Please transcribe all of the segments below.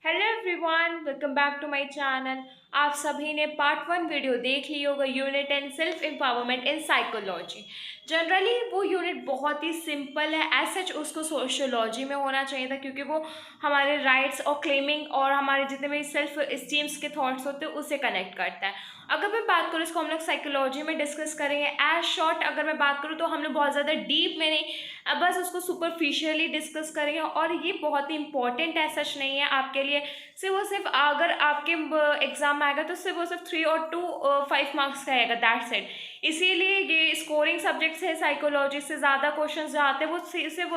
Hello everyone, welcome back to my channel. आप सभी ने पार्ट 1 वीडियो देख ली होगा, unit and self empowerment in psychology. Generally वो यूनिट बहुत ही सिंपल है, एज सच उसको सोशियोलॉजी में होना चाहिए था, क्योंकि वो हमारे राइट्स और क्लेमिंग और हमारे जितने भी सेल्फ स्टीम्स के थॉट्स होते हैं उससे कनेक्ट करता है। अगर मैं बात करूँ, इसको हम लोग साइकोलॉजी में डिस्कस करेंगे। एज शॉर्ट अगर मैं बात करूँ तो हम लोग बहुत ज़्यादा डीप में नहीं, बस उसको सुपरफिशियली डिस्कस करेंगे। और ये बहुत ही इंपॉर्टेंट है, सच नहीं है आपके लिए। सिर्फ वो सिर्फ अगर आपके एग्जाम में आएगा तो सिर्फ वो सिर्फ 3 और 5 मार्क्स का आएगा, दैट्स इट। इसीलिए ये स्कोरिंग सब्जेक्ट्स है, साइकोलॉजी से ज़्यादा क्वेश्चंस जो आते हैं वो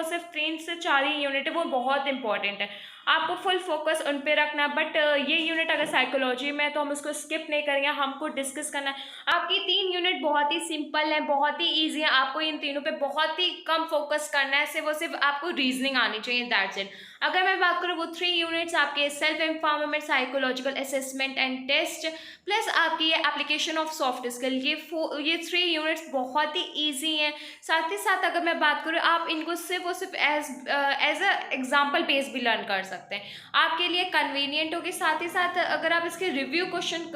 सिर्फ 3 से 4 ही यूनिट है, वो बहुत इंपॉर्टेंट है। आपको फुल फोकस उन पे रखना है। बट ये यूनिट अगर साइकोलॉजी में है तो हम उसको स्किप नहीं करेंगे, हमको डिस्कस करना है। आपकी 3 यूनिट बहुत ही सिंपल है, बहुत ही ईजी है। आपको इन तीनों पे बहुत ही कम फोकस करना है, सिर्फ आपको रीजनिंग आनी चाहिए, दैट्स इट। अगर मैं बात करूँ, वो 3 यूनिट्स आपके self empowerment, psychological assessment and test, plus आपकी ये एप्लीकेशन ऑफ सॉफ्ट स्किल, ये 3 यूनिट्स बहुत ही ईजी हैं। साथ ही साथ अगर मैं बात करूँ, आप इनको सिर्फ और सिर्फ एज अ एग्जाम्पल बेस भी लर्न कर सकते हैं, आपके लिए कन्वीनियंट होगी। साथ ही साथ अगर आप इसके रिव्यू क्वेश्चन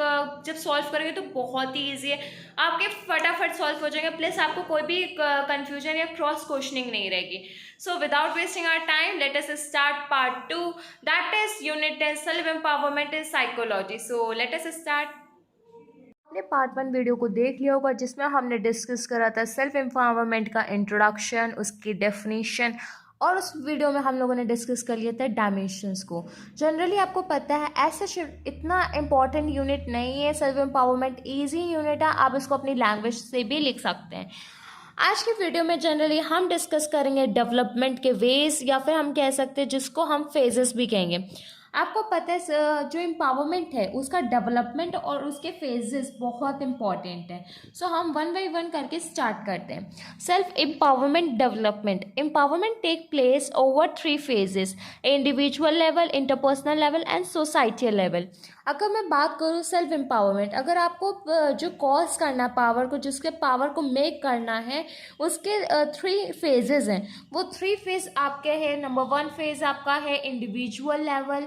जब सॉल्व करेंगे तो बहुत ही ईजी है, आपके फटाफट सॉल्व हो जाएंगे। प्लस आपको कोई भी कंफ्यूजन या क्रॉस क्वेश्चनिंग नहीं रहेगी। So without wasting our time, let us start part 2, that is unit 10 self empowerment in psychology. So let us start. आपने पार्ट 1 वीडियो को देख लिया होगा, जिसमें हमने डिस्कस करा था सेल्फ एम्पावरमेंट का इंट्रोडक्शन, उसकी डेफिनेशन, और उस वीडियो में हम लोगों ने डिस्कस कर लिया था डायमेंशंस को। जनरली आपको पता है ऐसा इतना इंपॉर्टेंट यूनिट नहीं है, सेल्फ एम्पावरमेंट ईजी यूनिट है, आप इसको अपनी लैंग्वेज से भी लिख सकते हैं। आज की वीडियो में जनरली हम डिस्कस करेंगे डेवलपमेंट के वेज, या फिर हम कह सकते हैं जिसको हम फेजेस भी कहेंगे। आपको पता है जो एम्पावरमेंट है उसका डेवलपमेंट और उसके फेजेस बहुत इंपॉर्टेंट है। सो हम वन बाय वन करके स्टार्ट करते हैं। Self empowerment development. Empowerment take place over 3 phases: individual level, interpersonal level and societal level. अगर मैं बात करूँ सेल्फ एम्पावरमेंट, अगर आपको जो कॉज करना है पावर को, जिसके पावर को मेक करना है, उसके 3 फेजेस हैं। वो 3 फेज आपके हैं। नंबर 1 फेज आपका है इंडिविजुअल लेवल,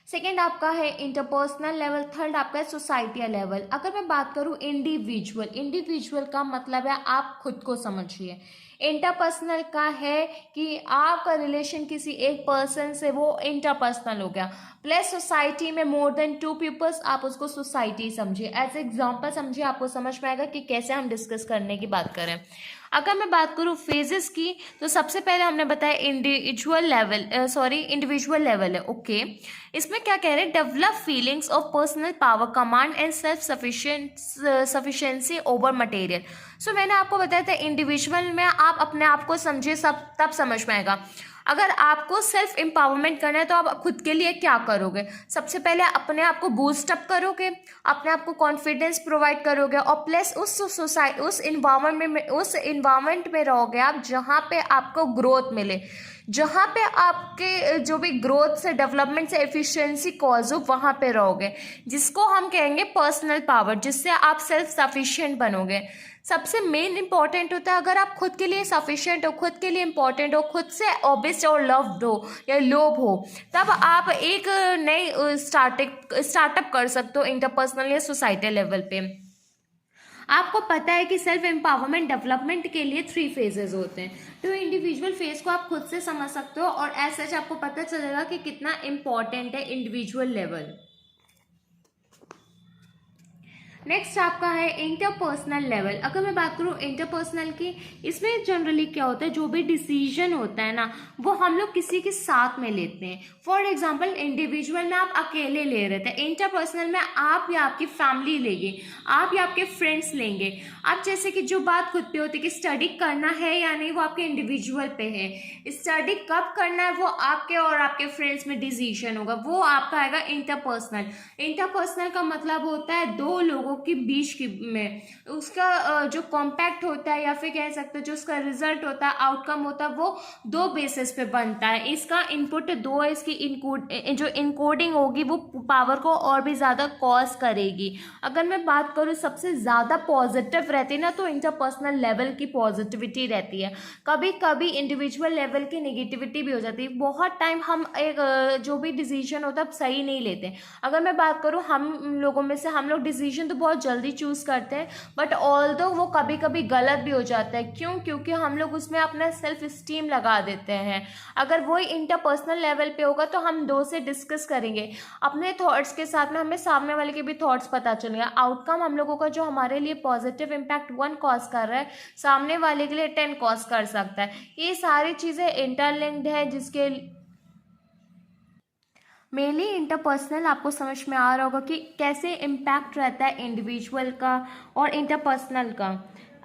सेकेंड आपका है इंटरपर्सनल लेवल, थर्ड आपका है सोसाइटियल लेवल। अगर मैं बात करूँ इंडिविजुअल, इंडिविजुअल का मतलब है आप खुद को समझिए। इंटरपर्सनल का है कि आपका रिलेशन किसी एक पर्सन से, वो इंटरपर्सनल हो गया। प्लस सोसाइटी में मोर देन 2 पीपल्स, आप उसको सोसाइटी समझिए। एज एग्जाम्पल समझिए, आपको समझ पाएगा कि कैसे हम डिस्कस करने की बात करें। अगर मैं बात करूँ फेजेस की, तो सबसे पहले हमने बताया इंडिविजुअल लेवल है। ओके, इसमें क्या कह रहे हैं? Develop feelings of personal power, command and self sufficiency over material. So मैंने आपको बताया था इंडिविजुअल में आप अपने आप को समझिए, सब तब समझ पाएगा। अगर आपको सेल्फ एम्पावरमेंट करना है तो आप खुद के लिए क्या करोगे? सबसे पहले अपने आप को बूस्ट अप करोगे, अपने आप को कॉन्फिडेंस प्रोवाइड करोगे, और प्लस उस इन्वायरमेंट में रहोगे आप जहाँ पे आपको ग्रोथ मिले, जहाँ पे आपके जो भी ग्रोथ से, डेवलपमेंट से एफिशिएंसी कॉज हो, वहाँ पे रहोगे, जिसको हम कहेंगे पर्सनल पावर, जिससे आप सेल्फ सफिशिएंट बनोगे। सबसे मेन इंपॉर्टेंट होता है, अगर आप खुद के लिए सफिशिएंट हो, खुद के लिए इंपॉर्टेंट हो, खुद से ऑब्वियस और लव्ड हो या लोभ हो, तब आप एक नई स्टार्टअप कर सकते हो इंटरपर्सनल या सोसाइटी लेवल पे। आपको पता है कि सेल्फ एम्पावरमेंट डेवलपमेंट के लिए 3 फेजेस होते हैं। तो इंडिविजुअल फेज को आप खुद से समझ सकते हो, और एज सच आपको पता चलेगा कि कितना इंपॉर्टेंट है इंडिविजुअल लेवल। नेक्स्ट आपका है इंटरपर्सनल लेवल। अगर मैं बात करूँ इंटरपर्सनल की, इसमें जनरली क्या होता है, जो भी डिसीजन होता है ना, वो हम लोग किसी के साथ में लेते हैं। फॉर एग्जांपल इंडिविजुअल में आप अकेले ले रहे थे, इंटरपर्सनल में आप या आपकी फैमिली लेंगे, आप या आपके फ्रेंड्स लेंगे। आप जैसे कि जो बात खुद पे होती है कि स्टडी करना है या नहीं, वो आपके इंडिविजुअल पे है। स्टडी कब करना है वो आपके और आपके फ्रेंड्स में डिसीजन होगा, वो आपका आएगा इंटरपर्सनल। इंटरपर्सनल का मतलब होता है 2 लोगों लोगों के बीच की में उसका जो कॉम्पैक्ट होता है या फिर कह सकते हो जो उसका रिजल्ट होता है, आउटकम होता है, वो दो बेसिस पे बनता है। इसका इनपुट दो है, इसकी जो इनकोडिंग होगी वो पावर को और भी ज़्यादा कॉज करेगी। अगर मैं बात करूँ सबसे ज़्यादा पॉजिटिव रहती है ना, तो इंटरपर्सनल लेवल की पॉजिटिविटी रहती है। कभी कभी इंडिविजुअल लेवल की नेगेटिविटी भी हो जाती है। बहुत टाइम हम एक जो भी डिसीजन होता है सही नहीं लेते। अगर मैं बात करूँ हम लोगों में से, हम लोग डिसीजन तो बहुत जल्दी चूज़ करते हैं, बट ऑल्दो वो कभी कभी गलत भी हो जाता है। क्यों? क्योंकि हम लोग उसमें अपना सेल्फ स्टीम लगा देते हैं। अगर वही इंटरपर्सनल लेवल पे होगा तो हम दो से डिस्कस करेंगे अपने थॉट्स के साथ में, हमें सामने वाले के भी थॉट्स पता चलेगा। आउटकम हम लोगों का जो हमारे लिए पॉजिटिव इम्पैक्ट 1 कॉज कर रहा है, सामने वाले के लिए 10 कॉज कर सकता है। ये सारी चीज़ें इंटरलिंक्ड है, जिसके मेनली इंटरपर्सनल आपको समझ में आ रहा होगा कि कैसे इम्पैक्ट रहता है इंडिविजुअल का और इंटरपर्सनल का।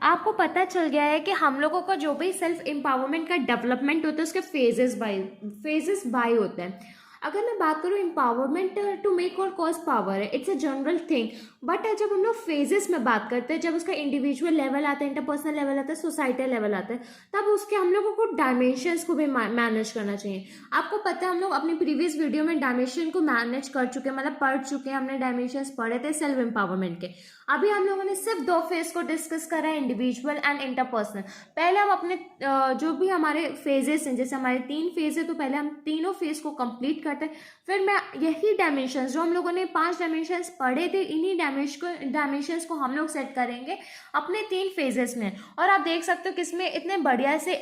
आपको पता चल गया है कि हम लोगों का जो भी सेल्फ एम्पावरमेंट का डेवलपमेंट होता है उसके फेजेस बाय होते हैं। अगर मैं बात करूँ एम्पावरमेंट टू मेक और कॉज पावर है, it's a general thing, but जब हम लोग फेजेस में बात करते हैं, जब उसका इंडिविजुअल लेवल आता है, इंटरपर्सनल लेवल आता है, सोसाइटल लेवल आता है, तब उसके हम लोगों को डायमेंशंस को भी मैनेज करना चाहिए। आपको पता है हम लोग अपनी प्रीवियस वीडियो में डायमेंशन को मैनेज कर चुके हैं, मतलब पढ़ चुके हैं, हमने डायमेंशंस पढ़े थे सेल्फ एम्पावरमेंट के। अभी हम लोगों ने सिर्फ 2 फेज को डिस्कस करा है, इंडिविजुअल एंड इंटरपर्सनल। पहले हम अपने जो भी हमारे फेजेस हैं, जैसे हमारे 3 फेज है, तो पहले हम तीनों फेज को कंप्लीट करते हैं। फिर मैं यही डायमेंशंस जो हम लोगों ने 5 डायमेंशंस पढ़े थे, इन्हीं डायमेंशंस को हम लोग सेट करेंगे अपने 3 फेजेस में। और आप देख सकते हो कि इसमें इतने बढ़िया से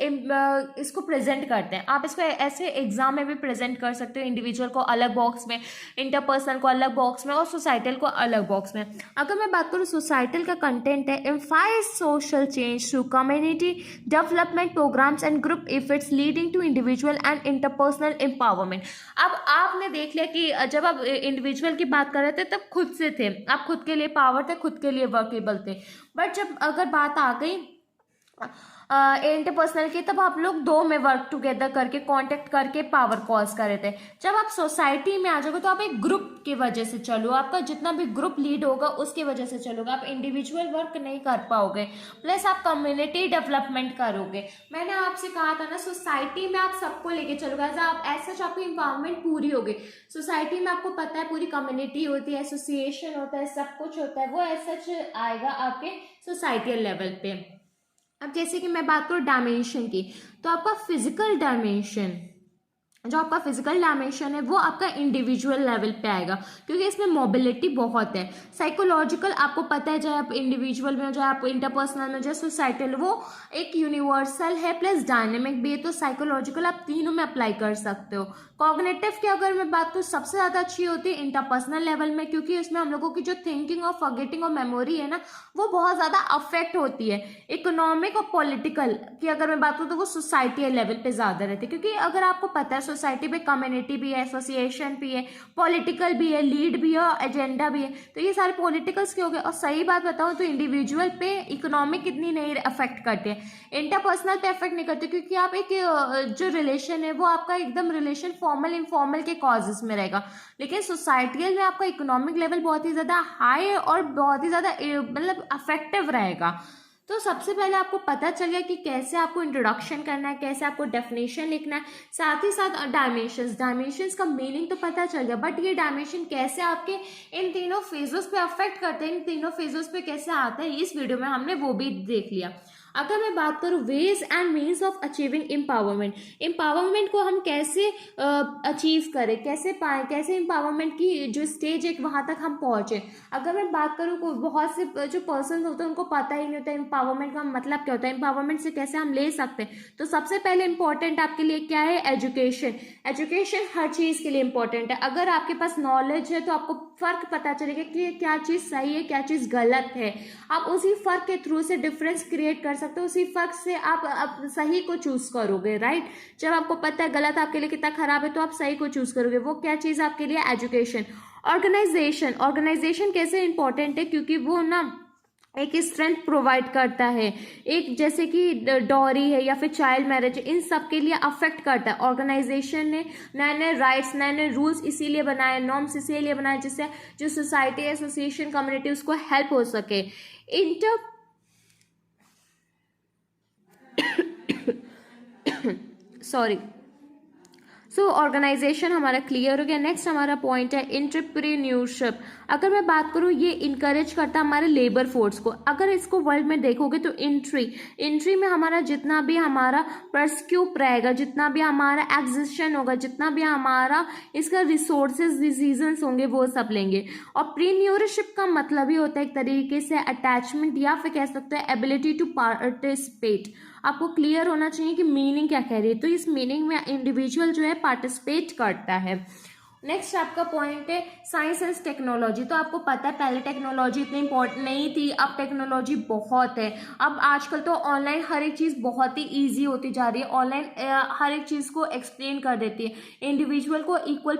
इसको प्रेजेंट करते हैं। आप इसको ऐसे एग्जाम में भी प्रेजेंट कर सकते हो, इंडिविजुअल को अलग बॉक्स में, इंटरपर्सनल को अलग बॉक्स में और सोसाइटल को अलग बॉक्स में। अगर मैं बात करूँ सोसाइटल का कंटेंट है, emphasise social change through community development programmes and group effects leading to individual and interpersonal empowerment. अब आपने देख लिया कि जब आप इंडिविजुअल की बात कर रहे थे तब खुद से थे, आप खुद के लिए पावर थे, खुद के लिए वर्केबल थे। बट जब अगर बात आ गई इंटरपर्सनल की, तब आप लोग 2 में वर्क टुगेदर करके, कांटेक्ट करके पावर कॉज कर रहे थे। जब आप सोसाइटी में आ जाओगे तो आप एक ग्रुप की वजह से चलो, आपका जितना भी ग्रुप लीड होगा उसकी वजह से चलोगे, आप इंडिविजुअल वर्क नहीं कर पाओगे, प्लस आप कम्युनिटी डेवलपमेंट करोगे। मैंने आपसे कहा था ना, सोसाइटी में आप सबको लेके चलोगे, आप ऐसा आपकी एम्पावरमेंट पूरी होगी। सोसाइटी में आपको पता है पूरी कम्युनिटी होती है, एसोसिएशन होता है, सब कुछ होता है, वो ऐसा आएगा आपके सोसाइटल लेवल पे। अब जैसे कि मैं बात करूँ डायमेंशन की, तो आपका फिजिकल डायमेंशन, जो आपका फिजिकल डायमेंशन है वो आपका इंडिविजुअल लेवल पे आएगा, क्योंकि इसमें मोबिलिटी बहुत है। साइकोलॉजिकल आपको पता है, चाहे आप इंडिविजुअल में हो, चाहे आप इंटरपर्सनल में, चाहे सोसाइटल, वो एक यूनिवर्सल है प्लस डायनेमिक भी है। तो साइकोलॉजिकल आप तीनों में अप्लाई कर सकते हो। कॉग्निटिव की अगर मैं बात करूँ, सबसे ज़्यादा अच्छी होती है इंटरपर्सनल लेवल में, क्योंकि इसमें हम लोगों की जो थिंकिंग और फॉरगेटिंग और मेमोरी है ना, वो बहुत ज़्यादा अफेक्ट होती है। इकोनॉमिक और पॉलिटिकल की अगर मैं बात करूँ तो वो सोसाइटी लेवल पे ज़्यादा रहती है, क्योंकि अगर आपको पता है सोसाइटी में कम्युनिटी भी है, एसोसिएशन भी है, पॉलिटिकल भी है, लीड भी है और एजेंडा भी है। तो ये सारे पॉलिटिकल्स के हो गए। और सही बात बताऊँ तो इंडिविजुअल पे इकोनॉमिक इतनी नहीं अफेक्ट करते हैं, इंटरपर्सनल पे अफेक्ट नहीं करते, क्योंकि आप एक जो रिलेशन है वो आपका एकदम रिलेशन फॉर्मल इनफॉर्मल के कॉजेस में रहेगा। लेकिन सोसाइटियल में आपका इकोनॉमिक लेवल बहुत ही ज़्यादा हाई है और बहुत ही ज़्यादा मतलब अफेक्टिव रहेगा। तो सबसे पहले आपको पता चल गया कि कैसे आपको इंट्रोडक्शन करना है, कैसे आपको डेफिनेशन लिखना है, साथ ही साथ डायमेंशंस का मीनिंग तो पता चल गया, बट ये डायमेंशन कैसे आपके इन तीनों फेजेस पे अफेक्ट करते हैं, इन तीनों फेजेस पे कैसे आता है, इस वीडियो में हमने वो भी देख लिया। अगर मैं बात करूँ ways and means of achieving empowerment को हम कैसे अचीव करें, कैसे पाएं, कैसे एम्पावरमेंट की जो स्टेज है वहाँ तक हम पहुँचे। अगर मैं बात करूँ, बहुत से जो पर्सन होते हैं उनको पता ही नहीं होता एम्पावरमेंट का मतलब क्या होता है, एम्पावरमेंट से कैसे हम ले सकते हैं। तो सबसे पहले इंपॉर्टेंट आपके लिए क्या है, एजुकेशन हर चीज़ के लिए इंपॉर्टेंट है। अगर आपके पास नॉलेज है तो आपको फ़र्क पता चलेगा कि क्या चीज़ सही है, क्या चीज़ गलत है। आप उसी फ़र्क के थ्रू से डिफरेंस क्रिएट कर सकते हो, उसी फर्क से आप सही को चूज करोगे, राइट। जब आपको पता है गलत आपके लिए कितना खराब है तो आप सही को चूज करोगे। वो क्या चीज आपके लिए, एजुकेशन। ऑर्गेनाइजेशन कैसे इंपॉर्टेंट है, क्योंकि वो ना एक स्ट्रेंथ प्रोवाइड करता है, एक जैसे कि डॉरी है या फिर चाइल्ड मैरिज, इन सब के लिए अफेक्ट करता है। ऑर्गेनाइजेशन ने नए नए राइट्स, नए नए रूल्स इसीलिए बनाए, नॉर्म्स इसीलिए बनाए जिससे जो सोसाइटी, एसोसिएशन, कम्युनिटी उसको हेल्प हो सके। इंटर सॉरी सो ऑर्गेनाइजेशन हमारा क्लियर हो गया। नेक्स्ट हमारा पॉइंट है एंटरप्रेन्योरशिप। अगर मैं बात करूँ, ये इनकरेज करता है हमारे लेबर फोर्स को। अगर इसको वर्ल्ड में देखोगे तो एंट्री में हमारा जितना भी हमारा परस्क्यूप रहेगा, जितना भी हमारा एग्जिस्शन होगा, जितना भी हमारा इसका रिसोर्सेज डिसीजंस होंगे, वो सब लेंगे। और प्रेन्योरशिप का मतलब ही होता है एक तरीके से अटैचमेंट या फिर कह सकते हैं एबिलिटी टू पार्टिसिपेट। आपको क्लियर होना चाहिए कि मीनिंग क्या कह रही है। तो इस मीनिंग में इंडिविजुअल जो है पार्टिसिपेट करता है। नेक्स्ट आपका पॉइंट है साइंस एंड टेक्नोलॉजी। तो आपको पता है पहले टेक्नोलॉजी इतनी इंपॉर्टेंट नहीं थी, अब टेक्नोलॉजी बहुत है। अब आजकल तो ऑनलाइन हर एक चीज़ बहुत ही ईजी होती जा रही है। ऑनलाइन हर एक चीज़ को एक्सप्लेन कर देती है, इंडिविजुअल को इक्वल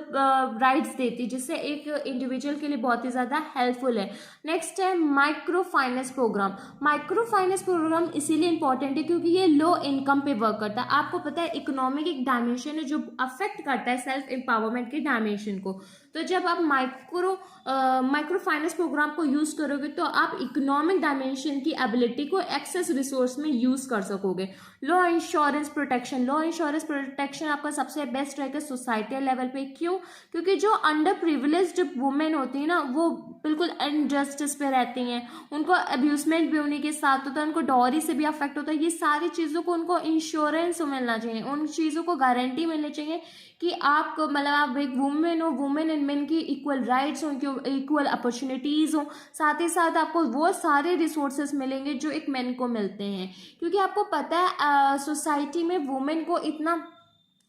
राइट्स देती है, जिससे एक इंडिविजुअल के लिए बहुत ही ज़्यादा हेल्पफुल है। नेक्स्ट है micro finance program. Micro finance program इसीलिए इंपॉर्टेंट है क्योंकि ये लो इनकम पे वर्क करता है। आपको पता है इकोनॉमिक एक डायमेंशन है जो अफेक्ट करता है सेल्फ एम्पावरमेंट के डायमेंशन को। तो जब आप माइक्रो फाइनेंस प्रोग्राम को यूज करोगे तो आप इकोनॉमिक डायमेंशन की एबिलिटी को एक्सेस रिसोर्स में यूज कर सकोगे। लो इंश्योरेंस प्रोटेक्शन आपका सबसे बेस्ट रहेगा सोसाइटी लेवल पे। क्यों? क्योंकि जो अंडर प्रिविलेज्ड वुमेन होती है ना, वो बिल्कुल इनजस्टिस पे रहती हैं, उनको अब्यूजमेंट भी उन्हीं के साथ होता है, उनको डॉरी से भी अफेक्ट होता है। ये सारी चीज़ों को उनको इंश्योरेंस मिलना चाहिए, उन चीज़ों को गारंटी मिलनी चाहिए कि आप मतलब आप एक वुमेन हो, वुमेन एंड मेन की इक्वल राइट्स हो, उनकी इक्वल अपॉर्चुनिटीज़ हो, साथ ही साथ आपको वो सारे रिसोर्सेज मिलेंगे जो एक मेन को मिलते हैं। क्योंकि आपको पता है सोसाइटी में वुमेन को इतना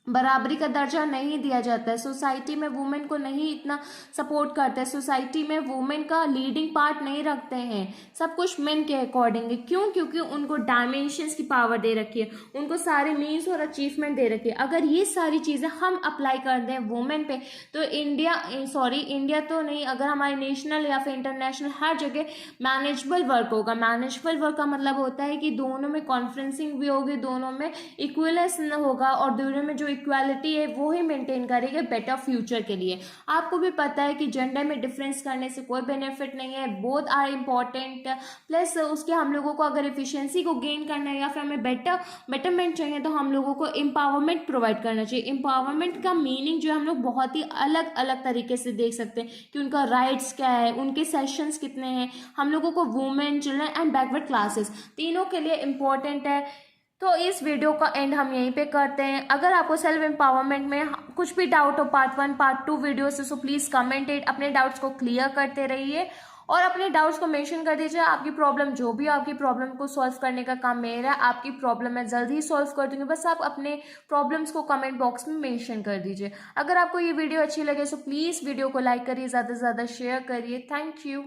बराबरी का दर्जा नहीं दिया जाता है, सोसाइटी में वुमेन को नहीं इतना सपोर्ट करता है, सोसाइटी में वुमेन का लीडिंग पार्ट नहीं रखते हैं, सब कुछ मेन के अकॉर्डिंग है। क्यों? क्योंकि उनको डायमेंशंस की पावर दे रखी है, उनको सारे मीन्स और अचीवमेंट दे रखी है। अगर ये सारी चीज़ें हम अप्लाई कर दें वुमेन पे तो इंडिया तो नहीं, अगर हमारे नेशनल या फिर इंटरनेशनल हर जगह मैनेजेबल वर्क होगा। मैनेजेबल वर्क का मतलब होता है कि दोनों में कॉन्फ्रेंसिंग भी होगी, दोनों में इक्वलेंस होगा और दोनों में जो इक्वालिटी है वो ही मेंटेन करेंगे बेटर फ्यूचर के लिए। आपको भी पता है कि जेंडर में डिफरेंस करने से कोई बेनिफिट नहीं है, बोथ आर इम्पॉर्टेंट। प्लस उसके हम लोगों को अगर एफिशिएंसी को गेन करना है या फिर हमें बेटरमेंट चाहिए तो हम लोगों को एम्पावरमेंट प्रोवाइड करना चाहिए। एम्पावरमेंट का मीनिंग जो हम लोग बहुत ही अलग अलग तरीके से देख सकते हैं कि उनका राइट्स क्या है, उनके सेशंस कितने हैं। हम लोगों को women, children and backward classes तीनों के लिए इम्पोर्टेंट है। तो इस वीडियो का एंड हम यहीं पे करते हैं। अगर आपको सेल्फ एम्पावरमेंट में कुछ भी डाउट हो पार्ट 1 पार्ट 2 वीडियो से, सो प्लीज़ कमेंट इट, अपने डाउट्स को क्लियर करते रहिए और अपने डाउट्स को मेंशन कर दीजिए। आपकी प्रॉब्लम जो भी हो, आपकी प्रॉब्लम को सॉल्व करने का काम मेरा है। आपकी प्रॉब्लम मैं जल्दी ही सॉल्व कर दूंगी, बस आप अपने प्रॉब्लम्स को कमेंट बॉक्स में मेंशन कर दीजिए। अगर आपको ये वीडियो अच्छी लगे सो प्लीज़ वीडियो को लाइक करिए, ज़्यादा से ज़्यादा शेयर करिए। Thank you.